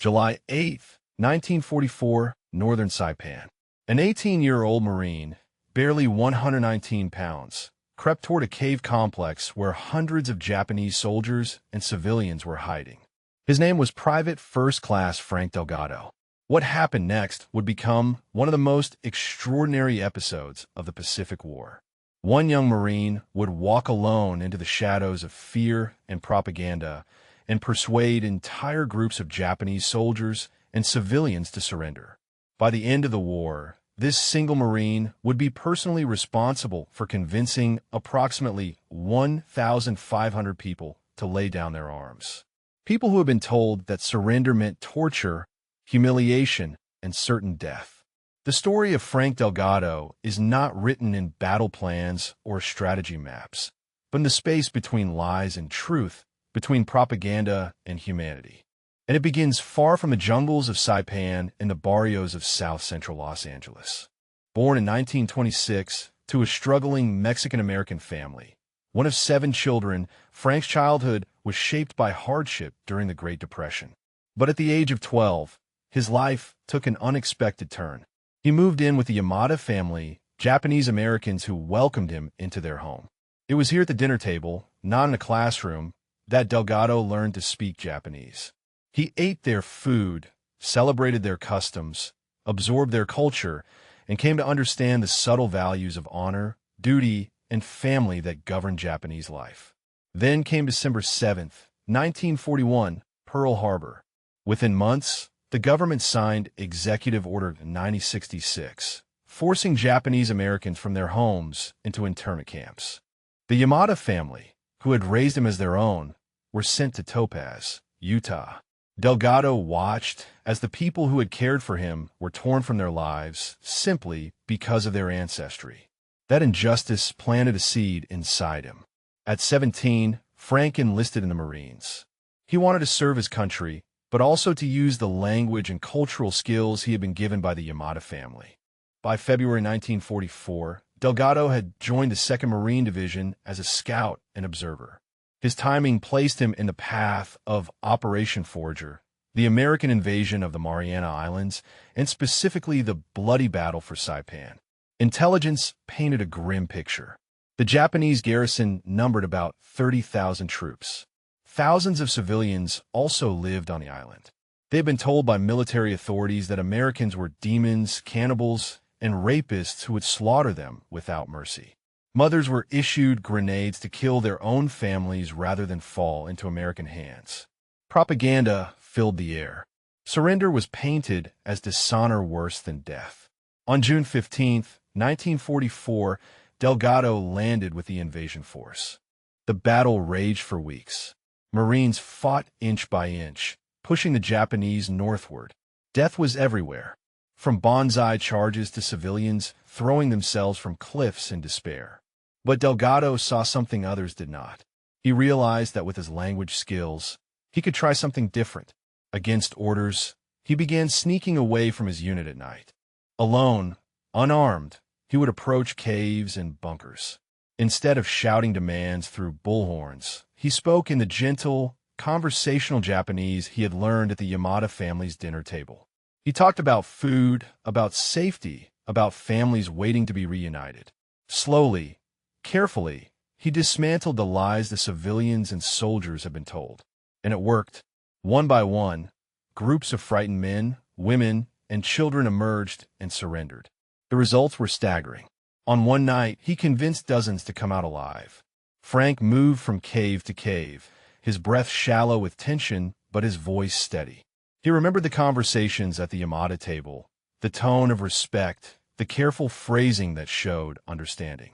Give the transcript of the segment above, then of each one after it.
July 8, 1944, Northern Saipan. An 18-year-old Marine, barely 119 pounds, crept toward a cave complex where hundreds of Japanese soldiers and civilians were hiding. His name was Private First Class Frank Delgado. What happened next would become one of the most extraordinary episodes of the Pacific War. One young Marine would walk alone into the shadows of fear and propaganda and persuade entire groups of Japanese soldiers and civilians to surrender. By the end of the war, this single Marine would be personally responsible for convincing approximately 1,500 people to lay down their arms. People who had been told that surrender meant torture, humiliation, and certain death. The story of Frank Delgado is not written in battle plans or strategy maps, but in the space between lies and truth, between propaganda and humanity. And it begins far from the jungles of Saipan and the barrios of south-central Los Angeles. Born in 1926 to a struggling Mexican-American family, one of 7 children, Frank's childhood was shaped by hardship during the Great Depression. But at the age of 12, his life took an unexpected turn. He moved in with the Yamada family, Japanese Americans who welcomed him into their home. It was here at the dinner table, not in a classroom, that Delgado learned to speak Japanese. He ate their food, celebrated their customs, absorbed their culture, and came to understand the subtle values of honor, duty, and family that governed Japanese life. Then came December 7th, 1941, Pearl Harbor. Within months, the government signed Executive Order 9066, forcing Japanese Americans from their homes into internment camps. The Yamada family, who had raised him as their own, were sent to Topaz, Utah. Delgado watched as the people who had cared for him were torn from their lives simply because of their ancestry. That injustice planted a seed inside him. At 17, Frank enlisted in the Marines. He wanted to serve his country, but also to use the language and cultural skills he had been given by the Yamada family. By February 1944, Delgado had joined the 2nd Marine Division as a scout and observer. His timing placed him in the path of Operation Forager, the American invasion of the Mariana Islands, and specifically the bloody battle for Saipan. Intelligence painted a grim picture. The Japanese garrison numbered about 30,000 troops. Thousands of civilians also lived on the island. They had been told by military authorities that Americans were demons, cannibals, and rapists who would slaughter them without mercy. Mothers were issued grenades to kill their own families rather than fall into American hands. Propaganda filled the air. Surrender was painted as dishonor worse than death. On June 15, 1944, Delgado landed with the invasion force. The battle raged for weeks. Marines fought inch by inch, pushing the Japanese northward. Death was everywhere, from banzai charges to civilians throwing themselves from cliffs in despair. But Delgado saw something others did not. He realized that with his language skills, he could try something different. Against orders, he began sneaking away from his unit at night. Alone, unarmed, he would approach caves and bunkers. Instead of shouting demands through bullhorns, he spoke in the gentle, conversational Japanese he had learned at the Yamada family's dinner table. He talked about food, about safety, about families waiting to be reunited. Slowly, carefully, he dismantled the lies the civilians and soldiers had been told. And it worked. One by one, groups of frightened men, women, and children emerged and surrendered. The results were staggering. On one night, he convinced dozens to come out alive. Frank moved from cave to cave, his breath shallow with tension, but his voice steady. He remembered the conversations at the Yamada table, the tone of respect, the careful phrasing that showed understanding.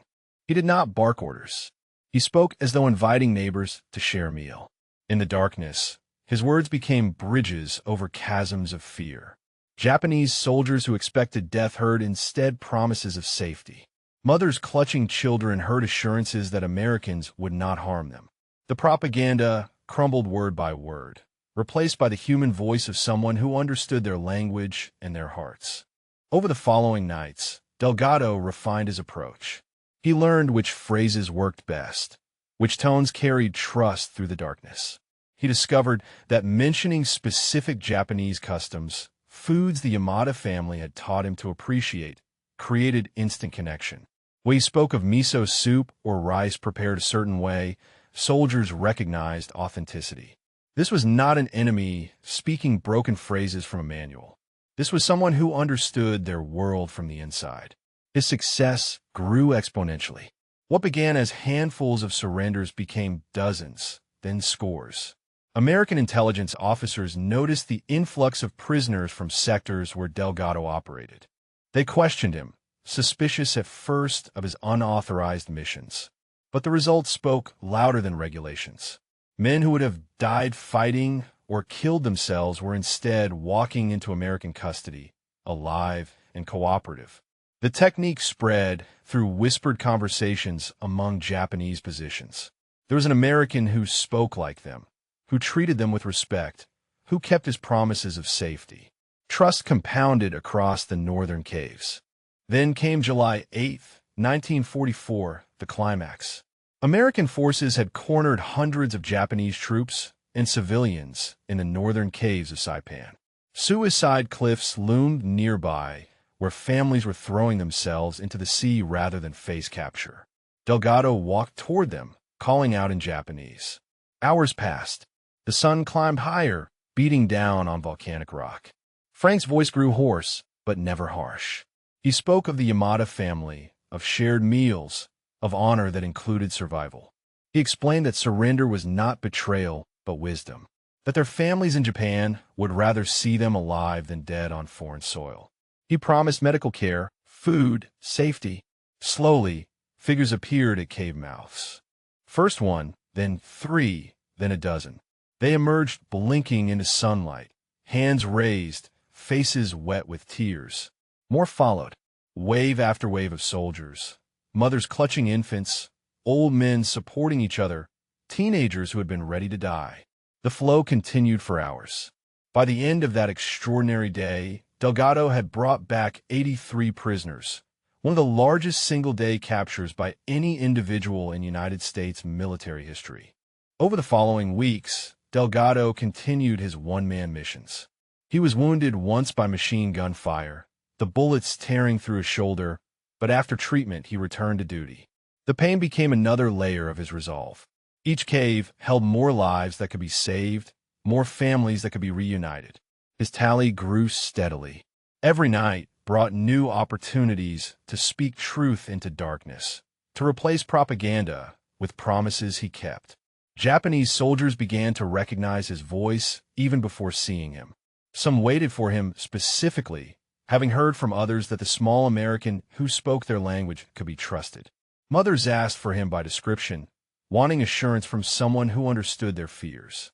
He did not bark orders. He spoke as though inviting neighbors to share a meal. In the darkness, his words became bridges over chasms of fear. Japanese soldiers who expected death heard instead promises of safety. Mothers clutching children heard assurances that Americans would not harm them. The propaganda crumbled word by word, replaced by the human voice of someone who understood their language and their hearts. Over the following nights, Delgado refined his approach. He learned which phrases worked best, which tones carried trust through the darkness. he discovered that mentioning specific Japanese customs, foods the Yamada family had taught him to appreciate, created instant connection. When he spoke of miso soup or rice prepared a certain way, soldiers recognized authenticity. This was not an enemy speaking broken phrases from a manual. This was someone who understood their world from the inside. His success grew exponentially. What began as handfuls of surrenders became dozens, then scores. American intelligence officers noticed the influx of prisoners from sectors where Delgado operated. They questioned him, suspicious at first of his unauthorized missions. But the results spoke louder than regulations. Men who would have died fighting or killed themselves were instead walking into American custody, alive and cooperative. The technique spread through whispered conversations among Japanese positions. There was an American who spoke like them, who treated them with respect, who kept his promises of safety. Trust compounded across the northern caves. Then came July 8, 1944, the climax. American forces had cornered hundreds of Japanese troops and civilians in the northern caves of Saipan. Suicide cliffs loomed nearby, where families were throwing themselves into the sea rather than face capture. Delgado walked toward them, calling out in Japanese. Hours passed. The sun climbed higher, beating down on volcanic rock. Frank's voice grew hoarse, but never harsh. He spoke of the Yamada family, of shared meals, of honor that included survival. He explained that surrender was not betrayal, but wisdom. That their families in Japan would rather see them alive than dead on foreign soil. He promised medical care, food, safety. Slowly, figures appeared at cave mouths. First one, then three, then a dozen. They emerged blinking into sunlight, hands raised, faces wet with tears. More followed, wave after wave of soldiers, mothers clutching infants, old men supporting each other, teenagers who had been ready to die. The flow continued for hours. By the end of that extraordinary day, Delgado had brought back 83 prisoners, one of the largest single-day captures by any individual in United States military history. Over the following weeks, Delgado continued his one-man missions. He was wounded once by machine gun fire, the bullets tearing through his shoulder, but after treatment he returned to duty. The pain became another layer of his resolve. Each cave held more lives that could be saved, more families that could be reunited. His tally grew steadily. Every night brought new opportunities to speak truth into darkness, to replace propaganda with promises he kept. Japanese soldiers began to recognize his voice even before seeing him. Some waited for him specifically, having heard from others that the small American who spoke their language could be trusted. Mothers asked for him by description, wanting assurance from someone who understood their fears.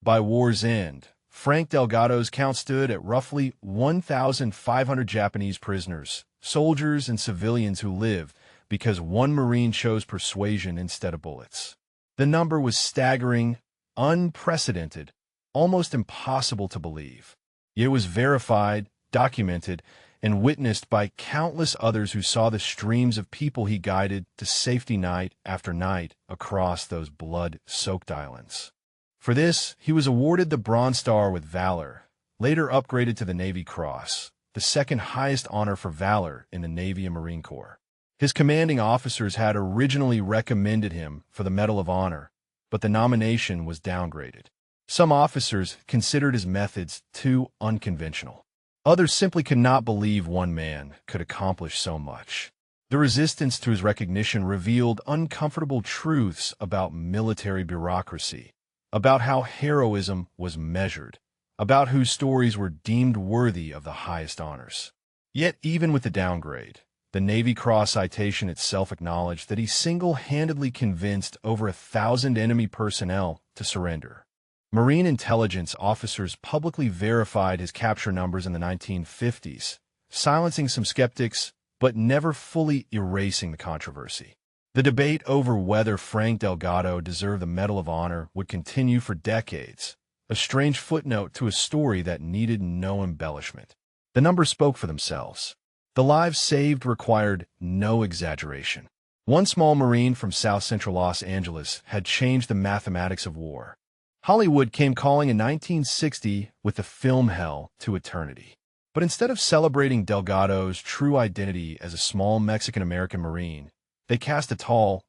By war's end, Frank Delgado's count stood at roughly 1,500 Japanese prisoners, soldiers, and civilians who lived because one Marine chose persuasion instead of bullets. The number was staggering, unprecedented, almost impossible to believe. Yet it was verified, documented, and witnessed by countless others who saw the streams of people he guided to safety night after night across those blood-soaked islands. For this, he was awarded the Bronze Star with Valor, later upgraded to the Navy Cross, the second highest honor for valor in the Navy and Marine Corps. His commanding officers had originally recommended him for the Medal of Honor, but the nomination was downgraded. Some officers considered his methods too unconventional. Others simply could not believe one man could accomplish so much. The resistance to his recognition revealed uncomfortable truths about military bureaucracy, about how heroism was measured, about whose stories were deemed worthy of the highest honors. Yet even with the downgrade, the Navy Cross citation itself acknowledged that he single-handedly convinced over 1,000 enemy personnel to surrender. Marine intelligence officers publicly verified his capture numbers in the 1950s, silencing some skeptics but never fully erasing the controversy. The debate over whether Frank Delgado deserved the Medal of Honor would continue for decades, a strange footnote to a story that needed no embellishment. The numbers spoke for themselves. The lives saved required no exaggeration. One small Marine from South Central Los Angeles had changed the mathematics of war. Hollywood came calling in 1960 with the film hell to eternity. But instead of celebrating Delgado's true identity as a small Mexican-American Marine, they cast a tall,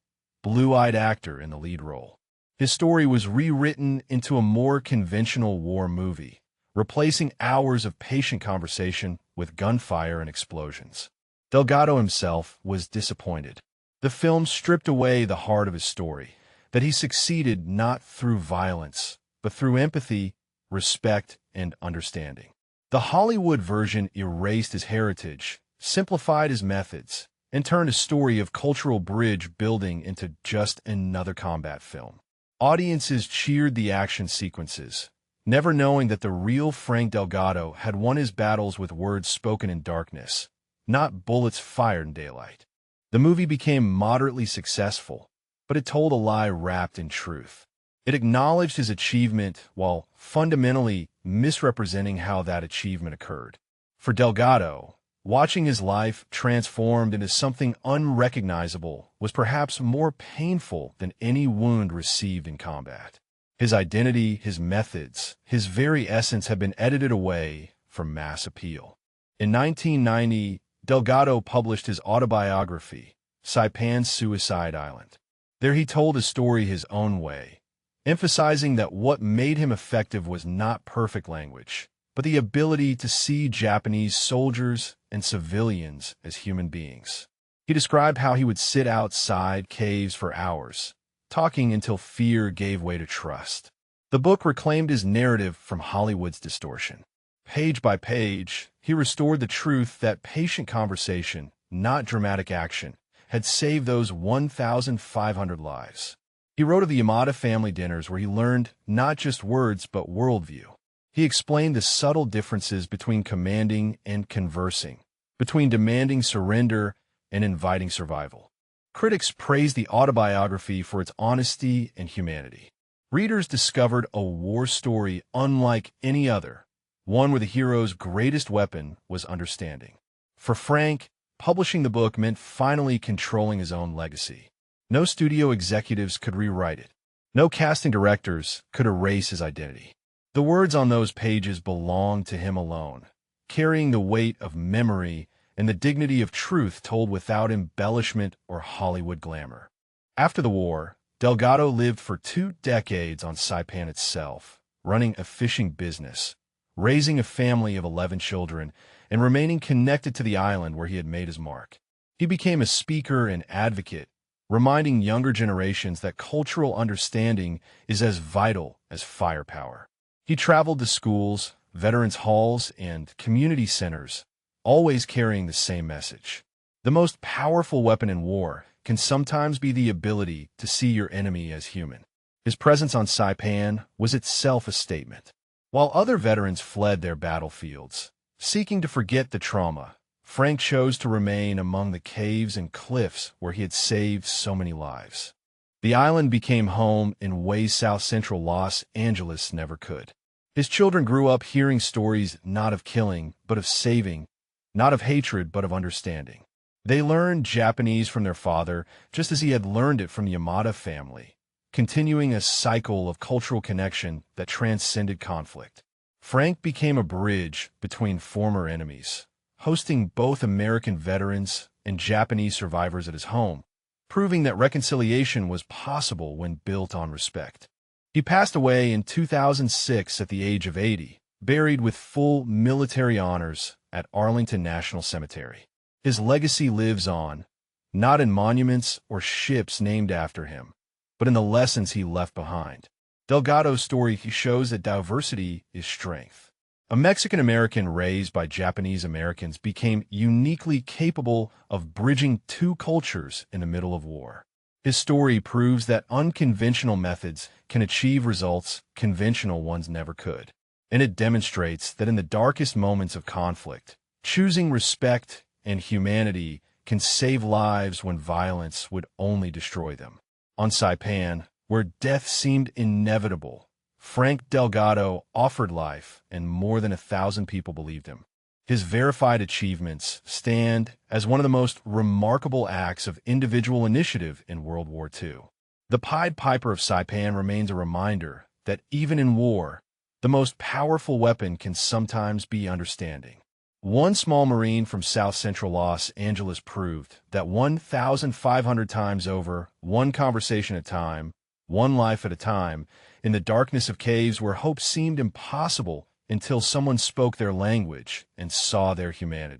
blue-eyed actor in the lead role. His story was rewritten into a more conventional war movie, replacing hours of patient conversation with gunfire and explosions. Delgado himself was disappointed. The film stripped away the heart of his story, that he succeeded not through violence, but through empathy, respect, and understanding. The Hollywood version erased his heritage, simplified his methods, and turned a story of cultural bridge building into just another combat film. Audiences cheered the action sequences, never knowing that the real Frank Delgado had won his battles with words spoken in darkness, not bullets fired in daylight. The movie became moderately successful, but it told a lie wrapped in truth. It acknowledged his achievement while fundamentally misrepresenting how that achievement occurred. For Delgado, watching his life transformed into something unrecognizable was perhaps more painful than any wound received in combat. His identity, his methods, his very essence had been edited away for mass appeal. In 1990, Delgado published his autobiography, Saipan's Suicide Island. There he told his story his own way, emphasizing that what made him effective was not perfect language, but the ability to see Japanese soldiers and civilians as human beings. He described how he would sit outside caves for hours, talking until fear gave way to trust. The book reclaimed his narrative from Hollywood's distortion. Page by page, he restored the truth that patient conversation, not dramatic action, had saved those 1,500 lives. He wrote of the Yamada family dinners where he learned not just words but worldview. He explained the subtle differences between commanding and conversing, between demanding surrender and inviting survival. Critics praised the autobiography for its honesty and humanity. Readers discovered a war story unlike any other, one where the hero's greatest weapon was understanding. For Frank, publishing the book meant finally controlling his own legacy. No studio executives could rewrite it. No casting directors could erase his identity. The words on those pages belonged to him alone, carrying the weight of memory and the dignity of truth told without embellishment or Hollywood glamour. After the war, Delgado lived for 2 decades on Saipan itself, running a fishing business, raising a family of 11 children, and remaining connected to the island where he had made his mark. He became a speaker and advocate, reminding younger generations that cultural understanding is as vital as firepower. He traveled to schools, veterans' halls, and community centers, always carrying the same message. The most powerful weapon in war can sometimes be the ability to see your enemy as human. His presence on Saipan was itself a statement. While other veterans fled their battlefields, seeking to forget the trauma, Frank chose to remain among the caves and cliffs where he had saved so many lives. The island became home in ways south-central Los Angeles never could. His children grew up hearing stories not of killing, but of saving, not of hatred, but of understanding. They learned Japanese from their father, just as he had learned it from the Yamada family, continuing a cycle of cultural connection that transcended conflict. Frank became a bridge between former enemies, hosting both American veterans and Japanese survivors at his home, proving that reconciliation was possible when built on respect. He passed away in 2006 at the age of 80, buried with full military honors at Arlington National Cemetery. His legacy lives on, not in monuments or ships named after him, but in the lessons he left behind. Delgado's story shows that diversity is strength. A Mexican-American raised by Japanese Americans became uniquely capable of bridging 2 cultures in the middle of war. His story proves that unconventional methods can achieve results conventional ones never could. And it demonstrates that in the darkest moments of conflict, choosing respect and humanity can save lives when violence would only destroy them. On Saipan, where death seemed inevitable, Frank Delgado offered life, and more than 1,000 people believed him. His verified achievements stand as one of the most remarkable acts of individual initiative in World War II. The Pied Piper of Saipan remains a reminder that even in war, the most powerful weapon can sometimes be understanding. One small Marine from South Central Los Angeles proved that 1,500 times over, one conversation at a time, one life at a time, in the darkness of caves where hope seemed impossible until someone spoke their language and saw their humanity.